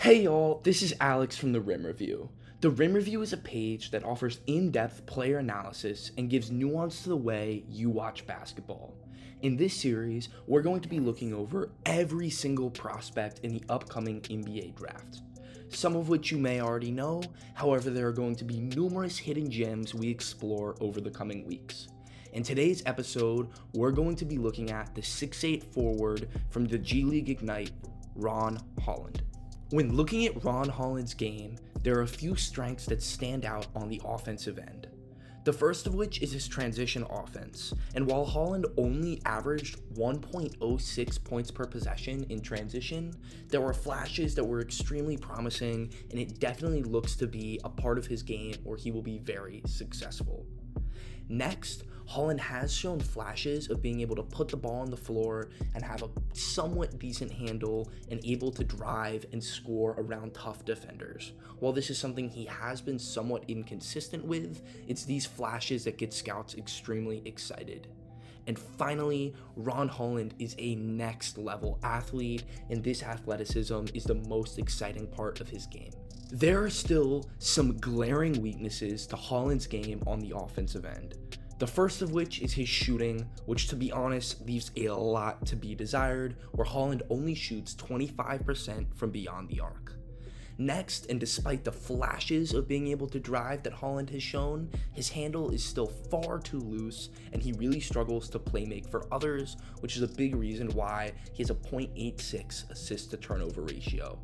Hey y'all, this is Alex from the Rim Review. The Rim Review is a page that offers in-depth player analysis and gives nuance to the way you watch basketball. In this series, we're going to be looking over every single prospect in the upcoming NBA draft. Some of which you may already know, however there are going to be numerous hidden gems we explore over the coming weeks. In today's episode, we're going to be looking at the 6'8 forward from the G League Ignite, Ron Holland. When looking at Ron Holland's game, there are a few strengths that stand out on the offensive end. The first of which is his transition offense, and while Holland only averaged 1.06 points per possession in transition, there were flashes that were extremely promising, and it definitely looks to be a part of his game where he will be very successful. Next, Holland has shown flashes of being able to put the ball on the floor and have a somewhat decent handle and able to drive and score around tough defenders. While this is something he has been somewhat inconsistent with, it's these flashes that get scouts extremely excited. And finally, Ron Holland is a next level athlete, and this athleticism is the most exciting part of his game. There are still some glaring weaknesses to Holland's game on the offensive end. The first of which is his shooting, which to be honest leaves a lot to be desired, where Holland only shoots 25% from beyond the arc. Next, and despite the flashes of being able to drive that Holland has shown, his handle is still far too loose and he really struggles to playmake for others, which is a big reason why he has a .86 assist to turnover ratio.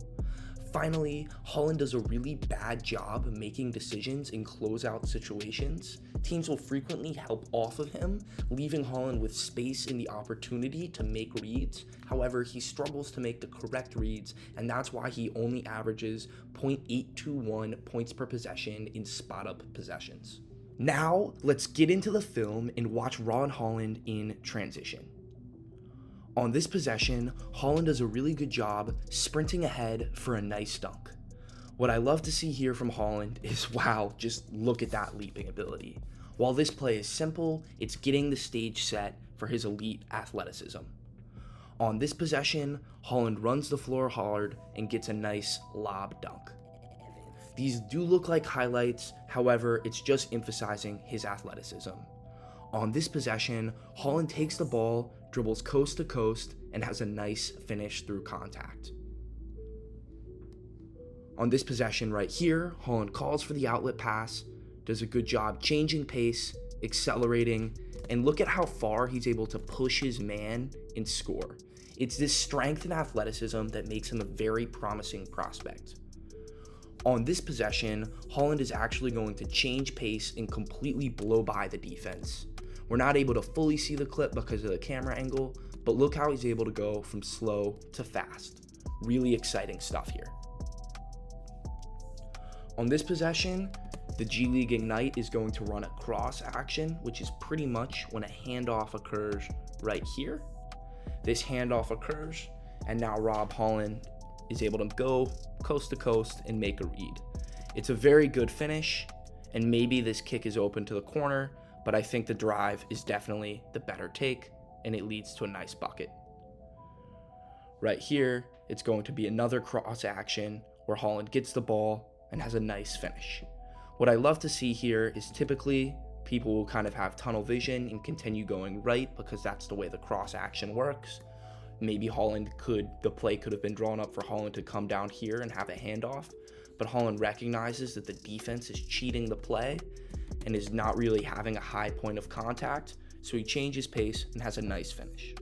Finally, Holland does a really bad job making decisions in closeout situations. Teams will frequently help off of him, leaving Holland with space and the opportunity to make reads. However, he struggles to make the correct reads, and that's why he only averages .821 points per possession in spot-up possessions. Now, let's get into the film and watch Ron Holland in transition. On this possession, Holland does a really good job sprinting ahead for a nice dunk. What I love to see here from Holland is, wow, just look at that leaping ability. While this play is simple, it's getting the stage set for his elite athleticism. On this possession, Holland runs the floor hard and gets a nice lob dunk. These do look like highlights, however, it's just emphasizing his athleticism. On this possession, Holland takes the ball, dribbles coast to coast, and has a nice finish through contact. On this possession right here, Holland calls for the outlet pass, does a good job changing pace, accelerating, and look at how far he's able to push his man and score. It's this strength and athleticism that makes him a very promising prospect. On this possession, Holland is actually going to change pace and completely blow by the defense. We're not able to fully see the clip because of the camera angle, but look how he's able to go from slow to fast. Really exciting stuff here. On this possession, the G League Ignite is going to run a cross action, which is pretty much when a handoff occurs right here. This handoff occurs, and now Rob Holland is able to go coast to coast and make a read. It's a very good finish, and maybe this kick is open to the corner, but I think the drive is definitely the better take, and it leads to a nice bucket. Right here, it's going to be another cross action where Holland gets the ball and has a nice finish. What I love to see here is typically people will kind of have tunnel vision and continue going right because that's the way the cross action works. Maybe the play could have been drawn up for Holland to come down here and have a handoff, but Holland recognizes that the defense is cheating the play and is not really having a high point of contact, so he changes pace and has a nice finish.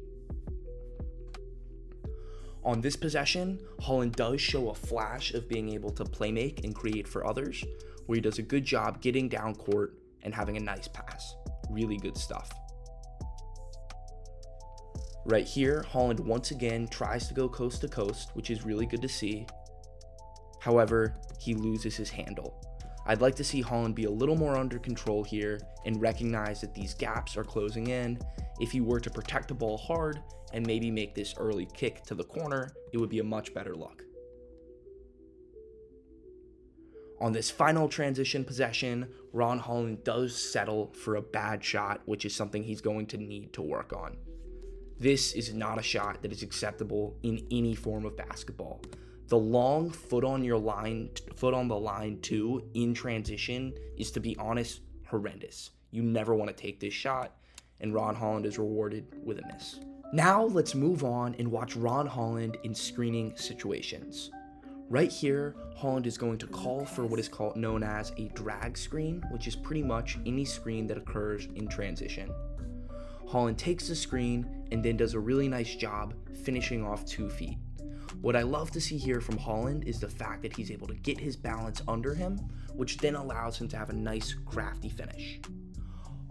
On this possession, Holland does show a flash of being able to playmake and create for others, where he does a good job getting down court and having a nice pass. Really good stuff. Right here, Holland once again tries to go coast to coast, which is really good to see. However, he loses his handle. I'd like to see Holland be a little more under control here and recognize that these gaps are closing in. If he were to protect the ball hard and maybe make this early kick to the corner, it would be a much better look. On this final transition possession, Ron Holland does settle for a bad shot, which is something he's going to need to work on. This is not a shot that is acceptable in any form of basketball. The long foot on the line too in transition is, to be honest, horrendous. You never want to take this shot, and Ron Holland is rewarded with a miss. Now let's move on and watch Ron Holland in screening situations. Right here, Holland is going to call for what is known as a drag screen, which is pretty much any screen that occurs in transition. Holland takes the screen and then does a really nice job finishing off 2 feet. What I love to see here from Holland is the fact that he's able to get his balance under him, which then allows him to have a nice crafty finish.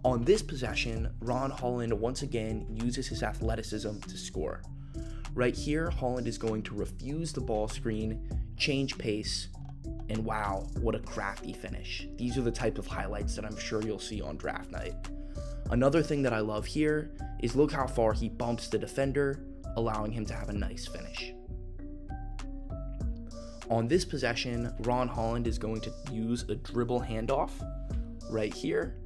On this possession, Ron Holland once again uses his athleticism to score. Right here, Holland is going to refuse the ball screen, change pace, and wow, what a crafty finish. These are the type of highlights that I'm sure you'll see on draft night. Another thing that I love here is look how far he bumps the defender, allowing him to have a nice finish. On this possession, Ron Holland is going to use a dribble handoff right here,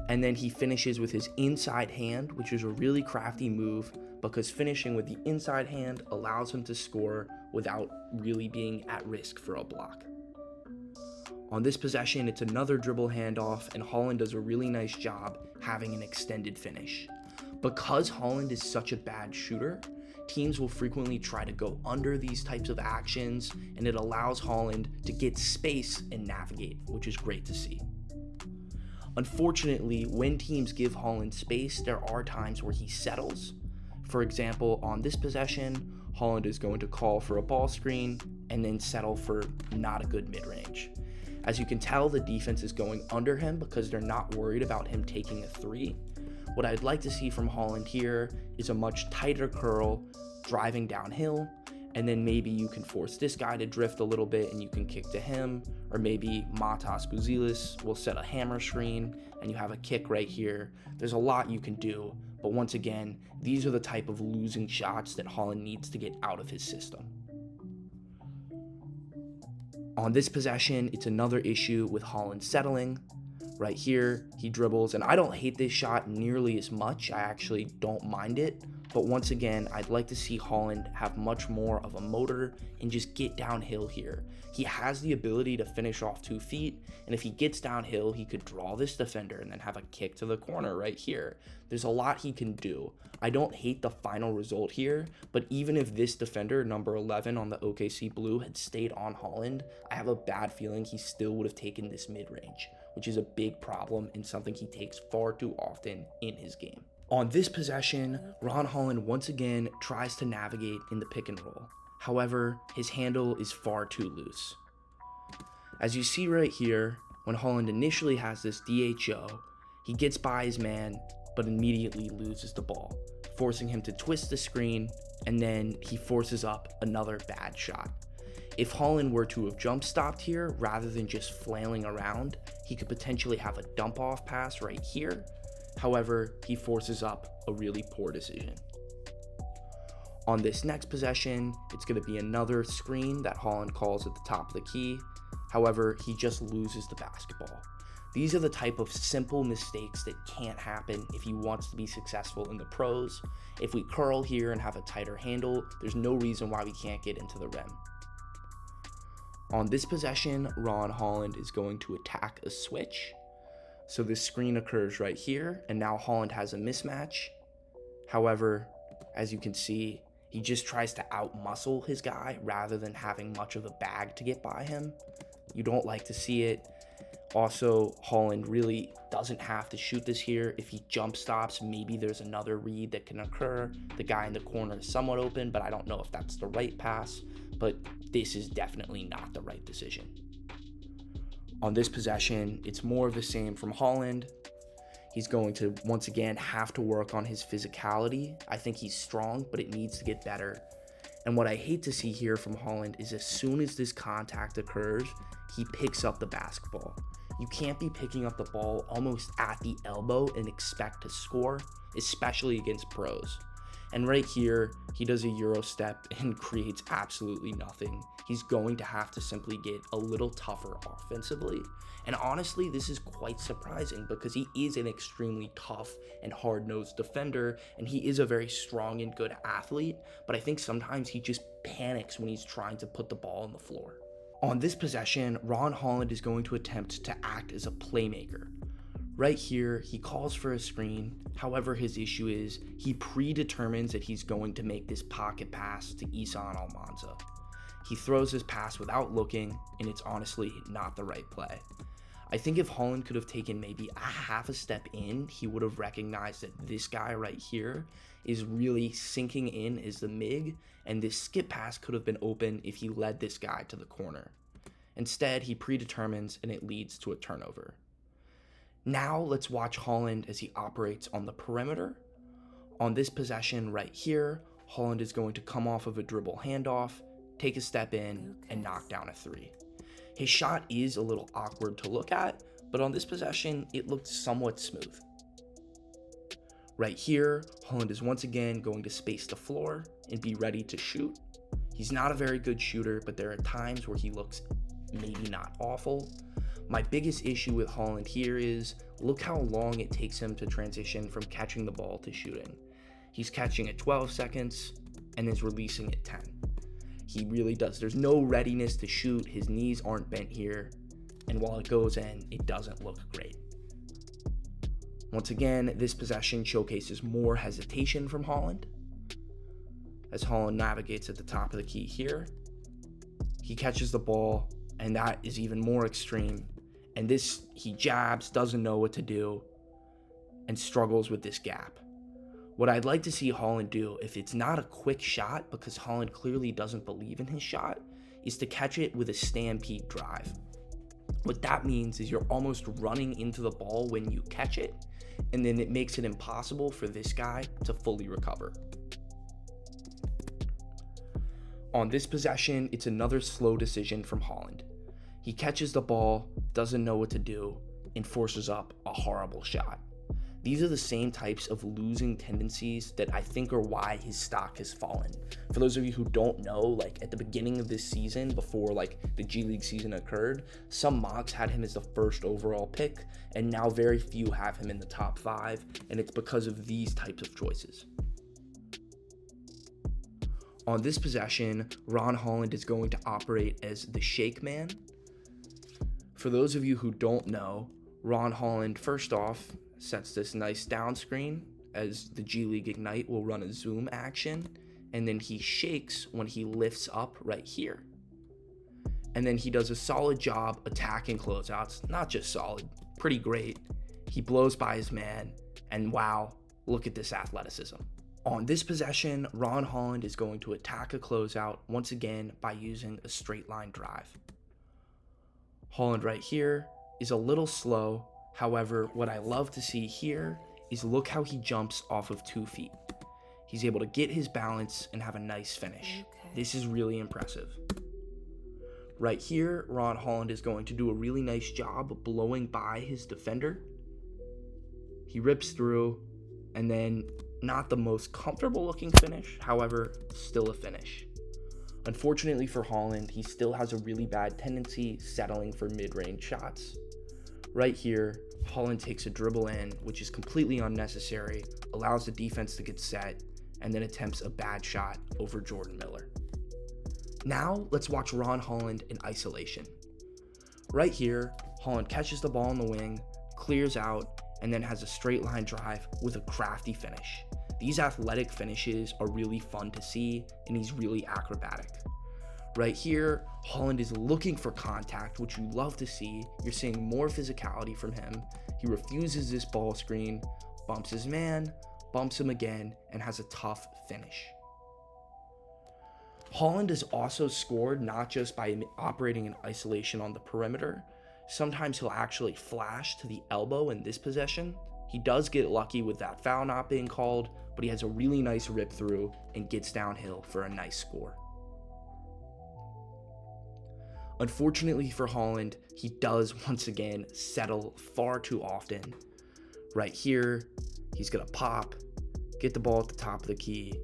and then he finishes with his inside hand, which is a really crafty move because finishing with the inside hand allows him to score without really being at risk for a block. On this possession, it's another dribble handoff, and Holland does a really nice job having an extended finish. Because Holland is such a bad shooter, teams will frequently try to go under these types of actions, and it allows Holland to get space and navigate, which is great to see. Unfortunately, when teams give Holland space, there are times where he settles. For example, on this possession, Holland is going to call for a ball screen and then settle for not a good mid-range. As you can tell, the defense is going under him because they're not worried about him taking a 3. What I'd like to see from Holland here is a much tighter curl, driving downhill, and then maybe you can force this guy to drift a little bit and you can kick to him, or maybe Matas Buzelis will set a hammer screen and you have a kick right here. There's a lot you can do, but once again, these are the type of losing shots that Holland needs to get out of his system. On this possession, it's another issue with Holland settling. Right here, he dribbles, and I don't hate this shot nearly as much. I actually don't mind it. But once again, I'd like to see Holland have much more of a motor and just get downhill here. He has the ability to finish off 2 feet, and if he gets downhill, he could draw this defender and then have a kick to the corner right here. There's a lot he can do. I don't hate the final result here, but even if this defender, number 11 on the OKC Blue, had stayed on Holland, I have a bad feeling he still would have taken this mid-range, which is a big problem and something he takes far too often in his game. On this possession, Ron Holland once again tries to navigate in the pick and roll. However, his handle is far too loose. As you see right here, when Holland initially has this DHO, he gets by his man, but immediately loses the ball, forcing him to twist the screen, and then he forces up another bad shot. If Holland were to have jump stopped here rather than just flailing around, he could potentially have a dump off pass right here. However, he forces up a really poor decision. On this next possession, it's going to be another screen that Holland calls at the top of the key. However, he just loses the basketball. These are the type of simple mistakes that can't happen if he wants to be successful in the pros. If we curl here and have a tighter handle, there's no reason why we can't get into the rim. On this possession, Ron Holland is going to attack a switch. So this screen occurs right here, and now Holland has a mismatch. However, as you can see, he just tries to out-muscle his guy rather than having much of a bag to get by him. You don't like to see it. Also, Holland really doesn't have to shoot this here. If he jump stops, maybe there's another read that can occur. The guy in the corner is somewhat open, but I don't know if that's the right pass. But this is definitely not the right decision. On this possession, it's more of the same from Holland. He's going to, once again, have to work on his physicality. I think he's strong, but it needs to get better. And what I hate to see here from Holland is as soon as this contact occurs, he picks up the basketball. You can't be picking up the ball almost at the elbow and expect to score, especially against pros. And right here, he does a Euro step and creates absolutely nothing. he's going to have to simply get a little tougher offensively. And honestly, this is quite surprising because he is an extremely tough and hard-nosed defender, and he is a very strong and good athlete, but I think sometimes he just panics when he's trying to put the ball on the floor. On this possession, Ron Holland is going to attempt to act as a playmaker. Right here, he calls for a screen. However, his issue is he predetermines that he's going to make this pocket pass to Isan Almanza. He throws his pass without looking, and it's honestly not the right play. I think if Holland could have taken maybe a half a step in, he would have recognized that this guy right here is really sinking in as the MIG, and this skip pass could have been open if he led this guy to the corner. Instead, he predetermines, and it leads to a turnover. Now let's watch Holland as he operates on the perimeter. On this possession right here, Holland is going to come off of a dribble handoff, take a step in, and knock down a three. His shot is a little awkward to look at, but on this possession, it looked somewhat smooth. Right here, Holland is once again going to space the floor and be ready to shoot. He's not a very good shooter, but there are times where he looks maybe not awful. My biggest issue with Holland here is look how long it takes him to transition from catching the ball to shooting. He's catching at 12 seconds and is releasing at 10. He really does. There's no readiness to shoot. His knees aren't bent here. And while it goes in, it doesn't look great. Once again, this possession showcases more hesitation from Holland. As Holland navigates at the top of the key here, he catches the ball, and that is even more extreme. And this, he jabs, doesn't know what to do, and struggles with this gap. What I'd like to see Holland do, if it's not a quick shot, because Holland clearly doesn't believe in his shot, is to catch it with a stampede drive. What that means is you're almost running into the ball when you catch it, and then it makes it impossible for this guy to fully recover. On this possession, it's another slow decision from Holland. He catches the ball, doesn't know what to do, and forces up a horrible shot. These are the same types of losing tendencies that I think are why his stock has fallen. For those of you who don't know, like at the beginning of this season, before like the G League season occurred, some mocks had him as the first overall pick, and now very few have him in the top 5, and it's because of these types of choices. On this possession, Ron Holland is going to operate as the shake man. For those of you who don't know, Ron Holland, first off, sets this nice down screen as the G League Ignite will run a zoom action, and then he shakes when he lifts up right here. And then he does a solid job attacking closeouts, not just solid, pretty great. He blows by his man, and wow, look at this athleticism. On this possession, Ron Holland is going to attack a closeout once again by using a straight line drive. Holland right here is a little slow. However, what I love to see here is look how he jumps off of 2 feet. He's able to get his balance and have a nice finish. This is really impressive. Right here, Ron Holland is going to do a really nice job blowing by his defender. He rips through, and then not the most comfortable looking finish, however, still a finish. Unfortunately for Holland, he still has a really bad tendency settling for mid-range shots. Right here, Holland takes a dribble in, which is completely unnecessary, allows the defense to get set, and then attempts a bad shot over Jordan Miller. Now, let's watch Ron Holland in isolation. Right here, Holland catches the ball on the wing, clears out, and then has a straight line drive with a crafty finish. These athletic finishes are really fun to see, and he's really acrobatic. Right here, Holland is looking for contact, which you love to see. You're seeing more physicality from him. He refuses this ball screen, bumps his man, bumps him again, and has a tough finish. Holland has also scored not just by operating in isolation on the perimeter. Sometimes he'll actually flash to the elbow in this possession. He does get lucky with that foul not being called, but he has a really nice rip through and gets downhill for a nice score. Unfortunately for Holland, he does once again settle far too often. Right here, he's gonna pop, get the ball at the top of the key,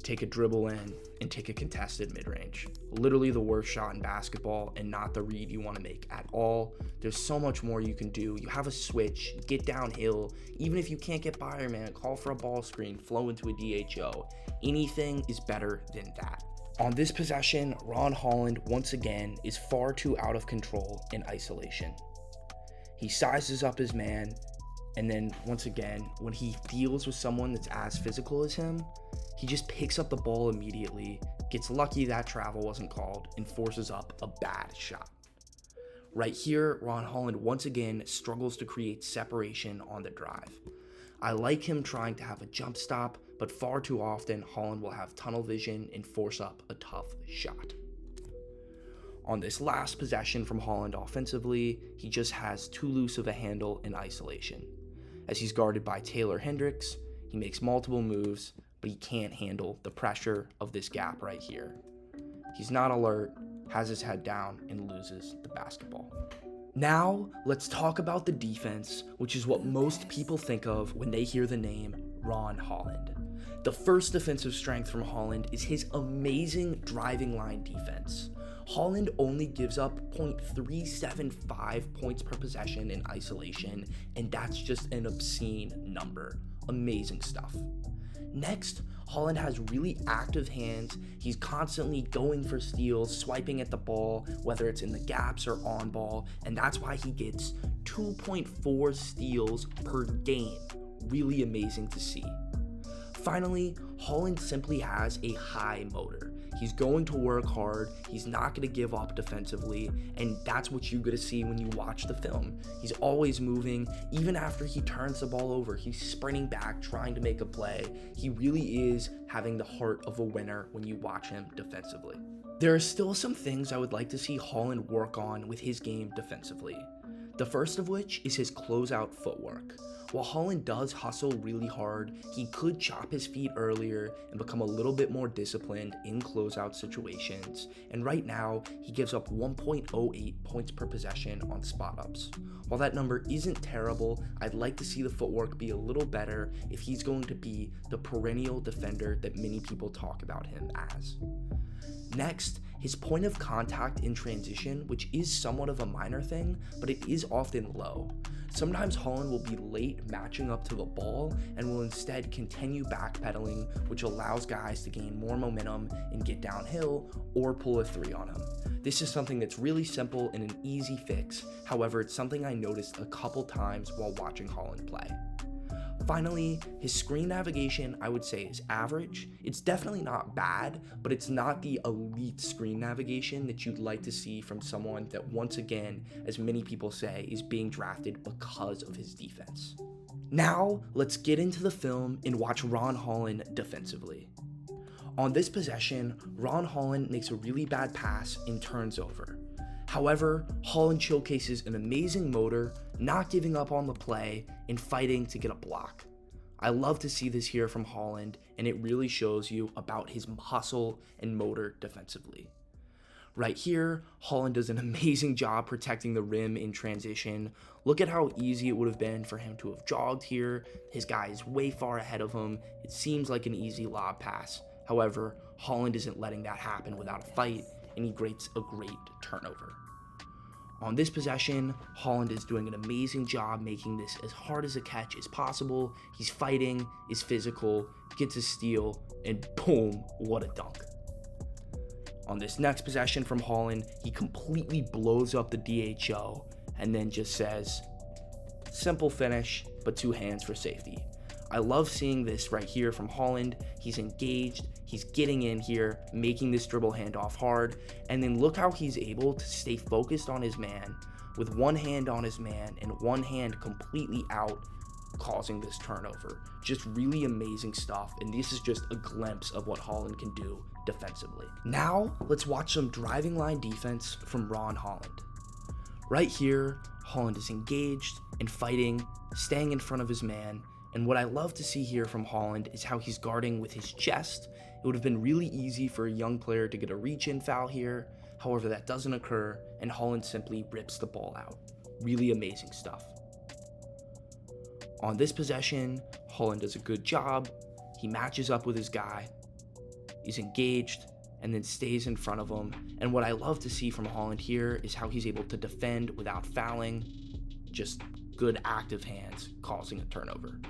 take a dribble in and take a contested mid-range. Literally the worst shot in basketball and not the read you want to make at all. There's so much more you can do. You have a switch, get downhill. Even if you can't get by your man, call for a ball screen, flow into a DHO. Anything is better than that. On this possession, Ron Holland once again is far too out of control in isolation. He sizes up his man, and then once again, when he deals with someone that's as physical as him, he just picks up the ball immediately, gets lucky that travel wasn't called, and forces up a bad shot. Right here, Ron Holland once again struggles to create separation on the drive. I like him trying to have a jump stop, but far too often, Holland will have tunnel vision and force up a tough shot. On this last possession from Holland offensively, he just has too loose of a handle in isolation. As he's guarded by Taylor Hendricks, he makes multiple moves, but he can't handle the pressure of this gap right here. He's not alert, has his head down, and loses the basketball. Now, let's talk about the defense, which is what most people think of when they hear the name Ron Holland. The first defensive strength from Holland is his amazing driving line defense. Holland only gives up 0.375 points per possession in isolation, and that's just an obscene number. Amazing stuff. Next, Holland has really active hands. He's constantly going for steals, swiping at the ball, whether it's in the gaps or on ball, and that's why he gets 2.4 steals per game. Really amazing to see. Finally, Holland simply has a high motor. He's going to work hard, he's not going to give up defensively, and that's what you're going to see when you watch the film. He's always moving, even after he turns the ball over, he's sprinting back, trying to make a play. He really is having the heart of a winner when you watch him defensively. There are still some things I would like to see Holland work on with his game defensively. The first of which is his closeout footwork. While Holland does hustle really hard, he could chop his feet earlier and become a little bit more disciplined in closeout situations, and right now, he gives up 1.08 points per possession on spot-ups. While that number isn't terrible, I'd like to see the footwork be a little better if he's going to be the perennial defender that many people talk about him as. Next, his point of contact in transition, which is somewhat of a minor thing, but it is often low. Sometimes Holland will be late matching up to the ball and will instead continue backpedaling, which allows guys to gain more momentum and get downhill or pull a three on him. This is something that's really simple and an easy fix. However, it's something I noticed a couple times while watching Holland play. Finally, his screen navigation, I would say, is average. It's definitely not bad, but it's not the elite screen navigation that you'd like to see from someone that, once again, as many people say, is being drafted because of his defense. Now, let's get into the film and watch Ron Holland defensively. On this possession, Ron Holland makes a really bad pass and turns over. However, Holland showcases an amazing motor, not giving up on the play, and fighting to get a block. I love to see this here from Holland, and it really shows you about his hustle and motor defensively. Right here, Holland does an amazing job protecting the rim in transition. Look at how easy it would have been for him to have jogged here. His guy is way far ahead of him. It seems like an easy lob pass. However, Holland isn't letting that happen without a fight, and he creates a great turnover. On this possession, Holland is doing an amazing job making this as hard as a catch as possible. He's fighting, is physical, gets a steal, and boom, what a dunk. On this next possession from Holland, he completely blows up the DHO and then just says, simple finish, but two hands for safety. I love seeing this right here from Holland. He's engaged, he's getting in here, making this dribble handoff hard, and then look how he's able to stay focused on his man with one hand on his man and one hand completely out, causing this turnover. Just really amazing stuff, and this is just a glimpse of what Holland can do defensively. Now, let's watch some driving line defense from Ron Holland. Right here, Holland is engaged and fighting, staying in front of his man. And what I love to see here from Holland is how he's guarding with his chest. It would have been really easy for a young player to get a reach-in foul here. However, that doesn't occur, and Holland simply rips the ball out. Really amazing stuff. On this possession, Holland does a good job. He matches up with his guy. is engaged, and then stays in front of him. And what I love to see from Holland here is how he's able to defend without fouling, just good active hands causing a turnover.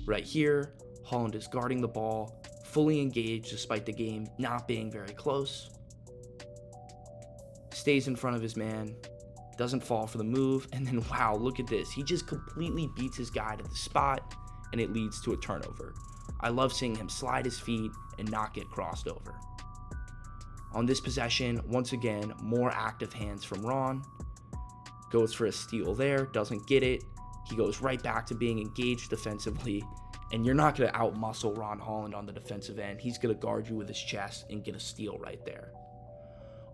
Right here, Holland is guarding the ball, fully engaged despite the game not being very close. Stays in front of his man, doesn't fall for the move, and then wow, look at this. He just completely beats his guy to the spot, and it leads to a turnover. I love seeing him slide his feet and not get crossed over. On this possession, once again, more active hands from Ron. Goes for a steal there, doesn't get it. He goes right back to being engaged defensively, and you're not going to outmuscle Ron Holland on the defensive end. He's going to guard you with his chest and get a steal right there.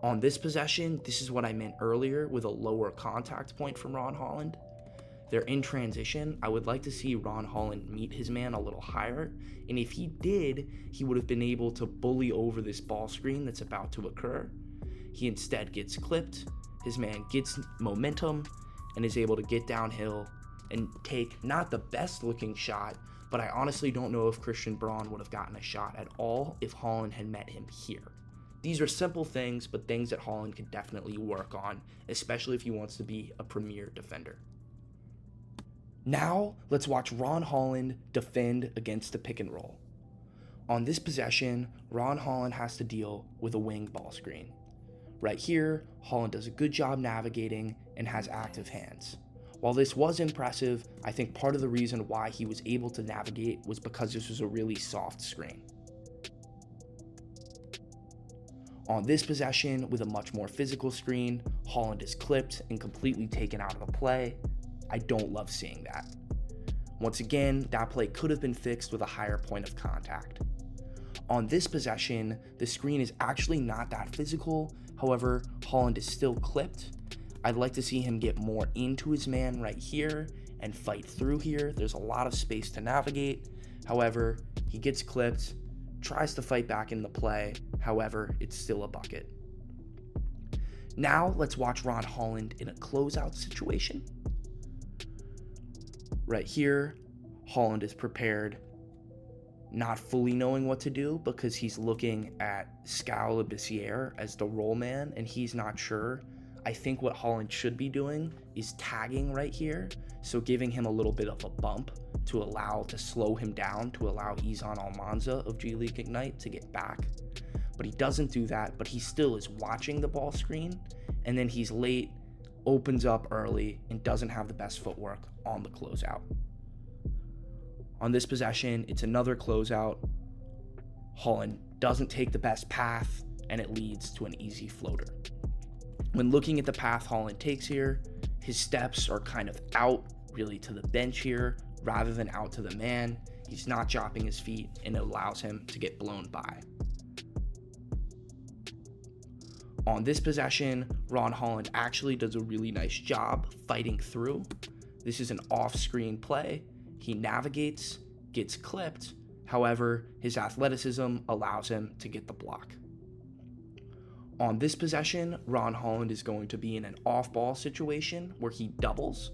On this possession, this is what I meant earlier with a lower contact point from Ron Holland. They're in transition. I would like to see Ron Holland meet his man a little higher, and if he did, he would have been able to bully over this ball screen that's about to occur. He instead gets clipped, his man gets momentum, and is able to get downhill and take not the best looking shot, but I honestly don't know if Christian Braun would have gotten a shot at all if Holland had met him here. These are simple things, but things that Holland can definitely work on, especially if he wants to be a premier defender. Now, let's watch Ron Holland defend against the pick and roll. On this possession, Ron Holland has to deal with a wing ball screen. Right here, Holland does a good job navigating and has active hands. While this was impressive, I think part of the reason why he was able to navigate was because this was a really soft screen. On this possession, with a much more physical screen, Holland is clipped and completely taken out of the play. I don't love seeing that. Once again, that play could have been fixed with a higher point of contact. On this possession, the screen is actually not that physical. However, Holland is still clipped. I'd like to see him get more into his man right here and fight through here. There's a lot of space to navigate. However, he gets clipped, tries to fight back in the play. However, it's still a bucket. Now let's watch Ron Holland in a closeout situation. Right here, Holland is prepared, not fully knowing what to do because he's looking at Scal Labissiere as the roll man and he's not sure. I think what Holland should be doing is tagging right here, so giving him a little bit of a bump to slow him down, to allow Izan Almanza of G League Ignite to get back. But he doesn't do that, but he still is watching the ball screen, and then he's late, opens up early, and doesn't have the best footwork on the closeout. On this possession, it's another closeout. Holland doesn't take the best path, and it leads to an easy floater. When looking at the path Holland takes here, his steps are kind of out really to the bench here rather than out to the man. He's not chopping his feet, and it allows him to get blown by. On this possession, Ron Holland actually does a really nice job fighting through. This is an off-screen play. He navigates, gets clipped. However, his athleticism allows him to get the block. On this possession, Ron Holland is going to be in an off-ball situation where he doubles.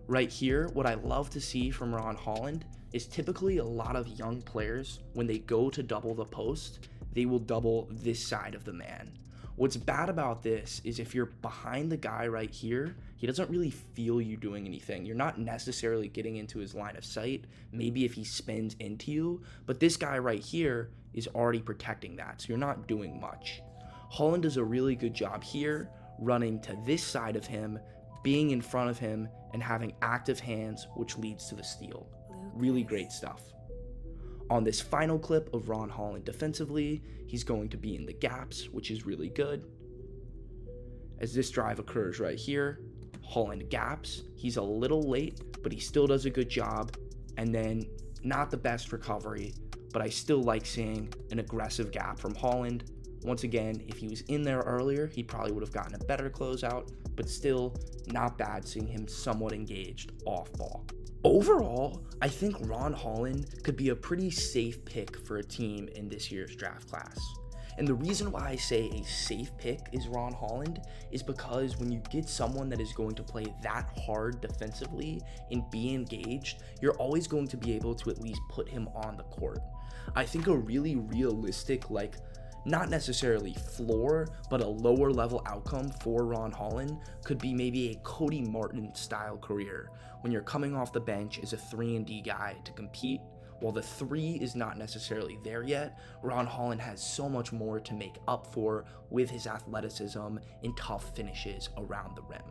Right here, what I love to see from Ron Holland is typically a lot of young players, when they go to double the post, they will double this side of the man. What's bad about this is if you're behind the guy right here, he doesn't really feel you doing anything. You're not necessarily getting into his line of sight, maybe if he spins into you, but this guy right here is already protecting that, so you're not doing much. Holland does a really good job here, running to this side of him, being in front of him, and having active hands, which leads to the steal. Really great stuff. On this final clip of Ron Holland defensively, he's going to be in the gaps, which is really good. As this drive occurs right here, Holland gaps. He's a little late, but he still does a good job. And then, not the best recovery, but I still like seeing an aggressive gap from Holland. Once again, if he was in there earlier, he probably would have gotten a better closeout, but still not bad seeing him somewhat engaged off ball. Overall, I think Ron Holland could be a pretty safe pick for a team in this year's draft class. And the reason why I say a safe pick is Ron Holland is because when you get someone that is going to play that hard defensively and be engaged, you're always going to be able to at least put him on the court. I think a really realistic, not necessarily floor, but a lower level outcome for Ron Holland could be maybe a Cody Martin style career when you're coming off the bench as a 3-and-D guy to compete. While the 3 is not necessarily there yet, Ron Holland has so much more to make up for with his athleticism and tough finishes around the rim.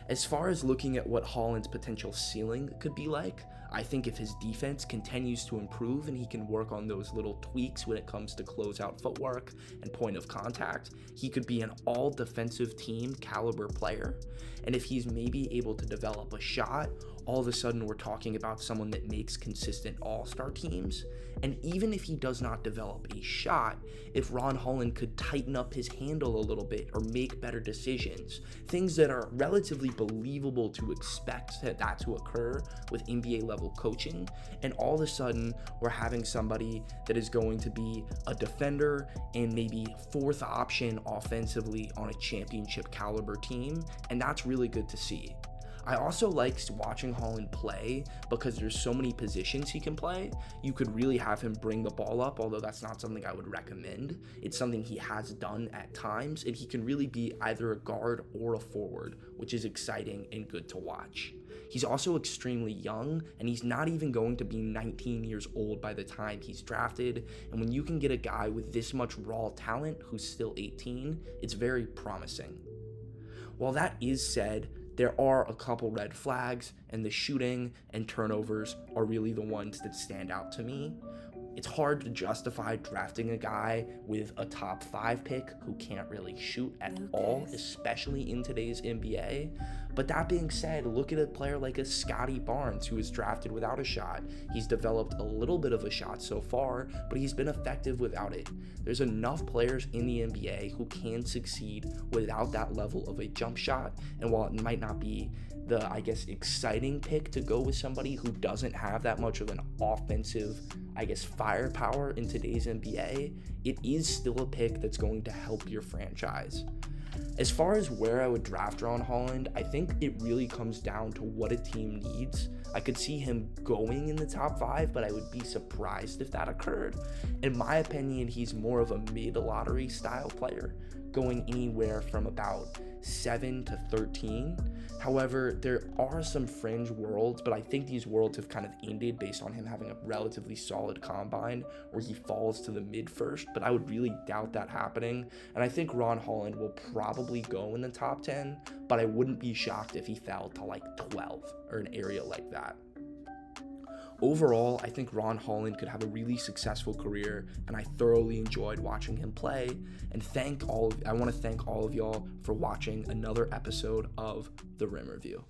As far as looking at what Holland's potential ceiling could be like, I think if his defense continues to improve and he can work on those little tweaks when it comes to closeout footwork and point of contact, he could be an all defensive team caliber player. And if he's maybe able to develop a shot, all of a sudden we're talking about someone that makes consistent all-star teams. And even if he does not develop a shot, if Ron Holland could tighten up his handle a little bit or make better decisions, things that are relatively believable to expect that to occur with NBA level coaching, and all of a sudden we're having somebody that is going to be a defender and maybe 4th option offensively on a championship caliber team, and that's really good to see. I also like watching Holland play because there's so many positions he can play. You could really have him bring the ball up, although that's not something I would recommend. It's something he has done at times, and he can really be either a guard or a forward, which is exciting and good to watch. He's also extremely young, and he's not even going to be 19 years old by the time he's drafted, and when you can get a guy with this much raw talent who's still 18, it's very promising. While that is said, there are a couple red flags, and the shooting and turnovers are really the ones that stand out to me. It's hard to justify drafting a guy with a top 5 pick who can't really shoot at all, especially in today's NBA. But that being said, look at a player like a Scotty Barnes who was drafted without a shot. He's developed a little bit of a shot so far, but he's been effective without it. There's enough players in the NBA who can succeed without that level of a jump shot, and while it might not be the, exciting pick to go with somebody who doesn't have that much of an offensive, firepower in today's NBA, it is still a pick that's going to help your franchise. As far as where I would draft Ron Holland, I think it really comes down to what a team needs. I could see him going in the top 5, but I would be surprised if that occurred. In my opinion, he's more of a mid-lottery style player, going anywhere from about 7 to 13. However, there are some fringe worlds, but I think these worlds have kind of ended based on him having a relatively solid combine where he falls to the mid-first, but I would really doubt that happening. And I think Ron Holland will probably go in the top 10, but I wouldn't be shocked if he fell to 12 or an area like that. Overall, I think Ron Holland could have a really successful career, and I thoroughly enjoyed watching him play. And I want to thank all of y'all for watching another episode of The Rim Review.